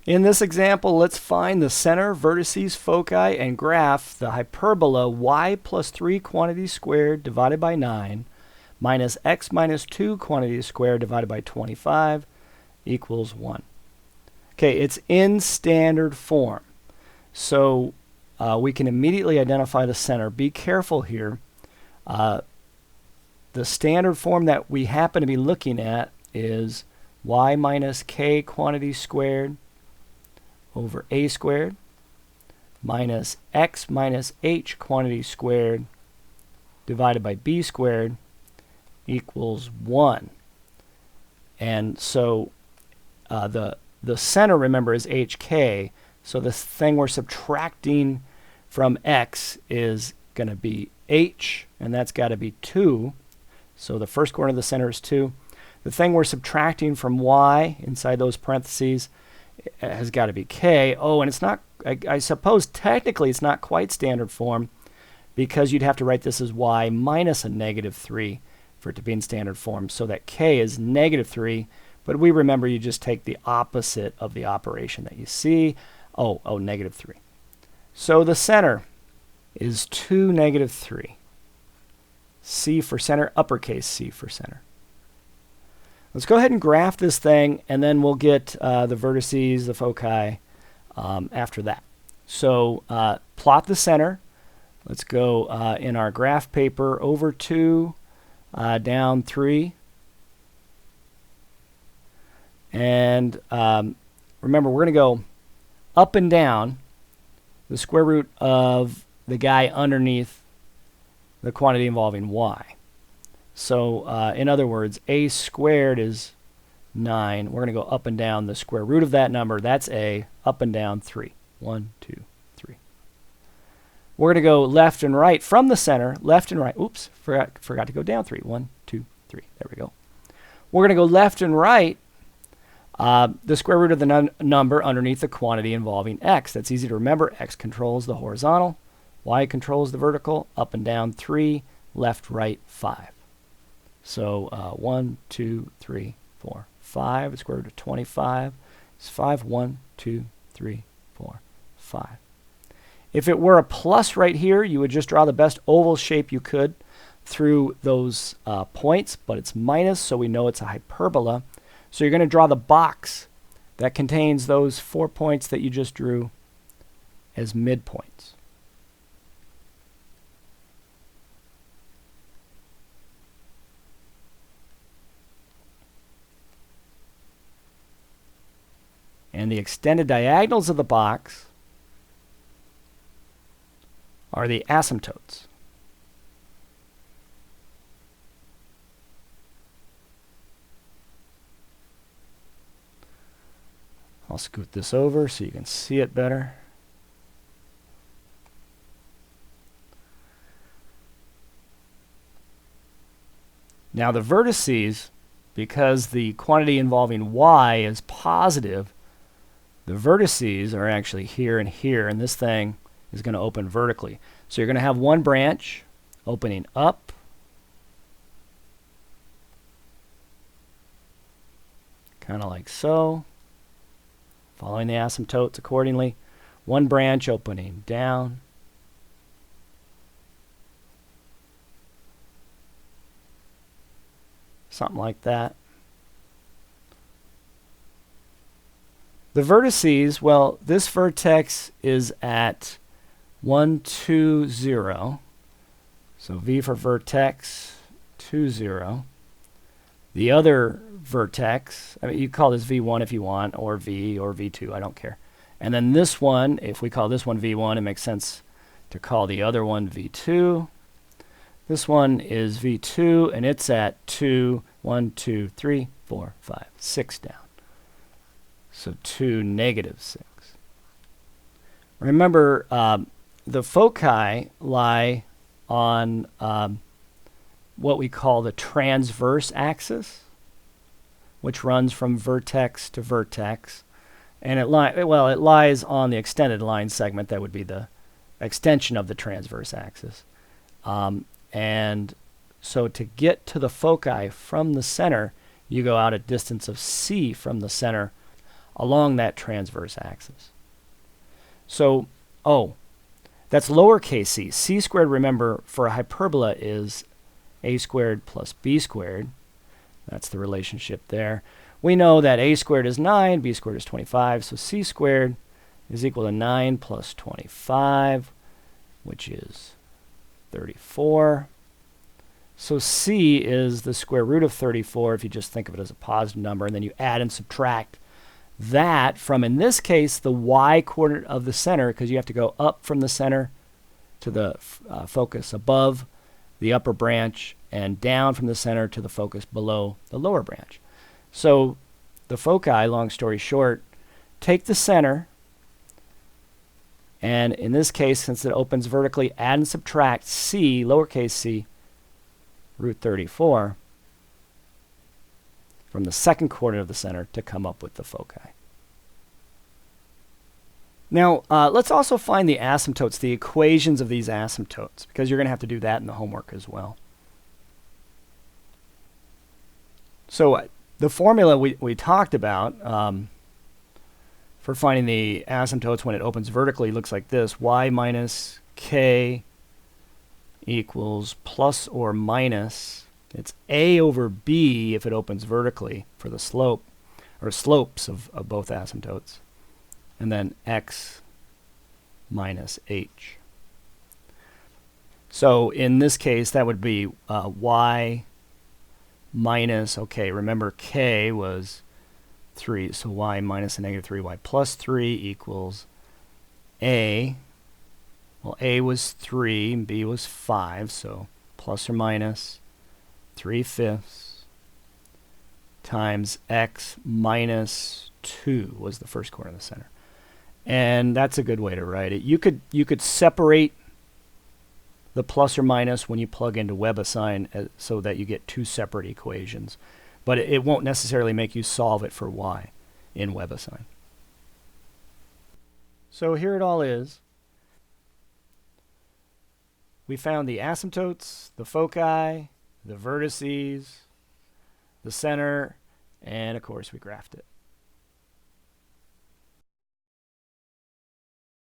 In this example, let's find the center, vertices, foci, and graph the hyperbola y plus 3 quantity squared divided by 9 minus x minus 2 quantity squared divided by 25 equals 1. Okay, it's in standard form. So we can immediately identify the center. Be careful here. The standard form that we happen to be looking at is y minus k quantity squared over a squared minus x minus h quantity squared divided by b squared equals 1. And so the center, remember, is hk. So the thing we're subtracting from x is going to be h, and that's got to be 2. So the first corner of the center is 2. The thing we're subtracting from y inside those parentheses has got to be k. Oh, and it's not, I suppose technically it's not quite standard form, because you'd have to write this as y minus a negative 3 for it to be in standard form, so that k is negative 3. But we remember you just take the opposite of the operation that you see. Oh, negative 3. So the center is 2, negative 3. C for center, uppercase C for center. Let's go ahead and graph this thing, and then we'll get the vertices, the foci after that. So plot the center. Let's go in our graph paper over 2, down 3. And remember, we're going to go up and down the square root of the guy underneath the quantity involving y. So in other words, a squared is 9. We're going to go up and down the square root of that number. That's a, up and down 3. 1, 2, 3. We're going to go left and right from the center, left and right. Oops, forgot to go down 3. 1, 2, 3. There we go. We're going to go left and right the square root of the number underneath the quantity involving x. That's easy to remember. X controls the horizontal. Y controls the vertical. Up and down 3. Left, right, 5. So 1, 2, 3, 4, 5. The square root of 25 is 5. 1, 2, 3, 4, 5. If it were a plus right here, you would just draw the best oval shape you could through those points, but it's minus, so we know it's a hyperbola. So you're going to draw the box that contains those 4 points that you just drew as midpoints. And the extended diagonals of the box are the asymptotes. I'll scoot this over so you can see it better. Now the vertices, because the quantity involving y is positive, the vertices are actually here and here, and this thing is going to open vertically. So you're going to have one branch opening up, kind of like so, following the asymptotes accordingly. One branch opening down, something like that. The vertices, well, this vertex is at 1, 2, 0. So V for vertex, 2, 0. The other vertex, I mean, you call this V1 if you want, or V or V2, I don't care. And then this one, if we call this one V1, it makes sense to call the other one V2. This one is V2, and it's at 2, 1, 2, 3, 4, 5, 6 down. So 2, negative 6. Remember, the foci lie on what we call the transverse axis, which runs from vertex to vertex. And it lies on the extended line segment. That would be the extension of the transverse axis. And so to get to the foci from the center, you go out a distance of c from the center along that transverse axis. So, that's lowercase c. C squared, remember, for a hyperbola is a squared plus b squared. That's the relationship there. We know that a squared is 9, b squared is 25, so c squared is equal to 9 plus 25, which is 34. So c is the square root of 34 if you just think of it as a positive number, and then you add and subtract that from, in this case, the y-coordinate of the center, because you have to go up from the center to the focus above the upper branch and down from the center to the focus below the lower branch. So the foci, long story short, take the center, and in this case, since it opens vertically, add and subtract c, lowercase c, root 34 from the second coordinate of the center to come up with the foci. Now, let's also find the asymptotes, the equations of these asymptotes, because you're going to have to do that in the homework as well. So the formula we talked about for finding the asymptotes when it opens vertically looks like this. Y minus k equals plus or minus, it's a over b if it opens vertically for the slope, or slopes of both asymptotes, and then x minus h. So in this case, that would be y minus, okay, remember k was 3, so y minus a negative 3, y plus 3 equals a. Well, a was 3, and b was 5, so plus or minus 3/5 times x minus 2 was the first corner of the center. And that's a good way to write it. You could separate the plus or minus when you plug into WebAssign so that you get two separate equations. But it won't necessarily make you solve it for y in WebAssign. So here it all is. We found the asymptotes, the foci, the vertices, the center, and of course we graphed it.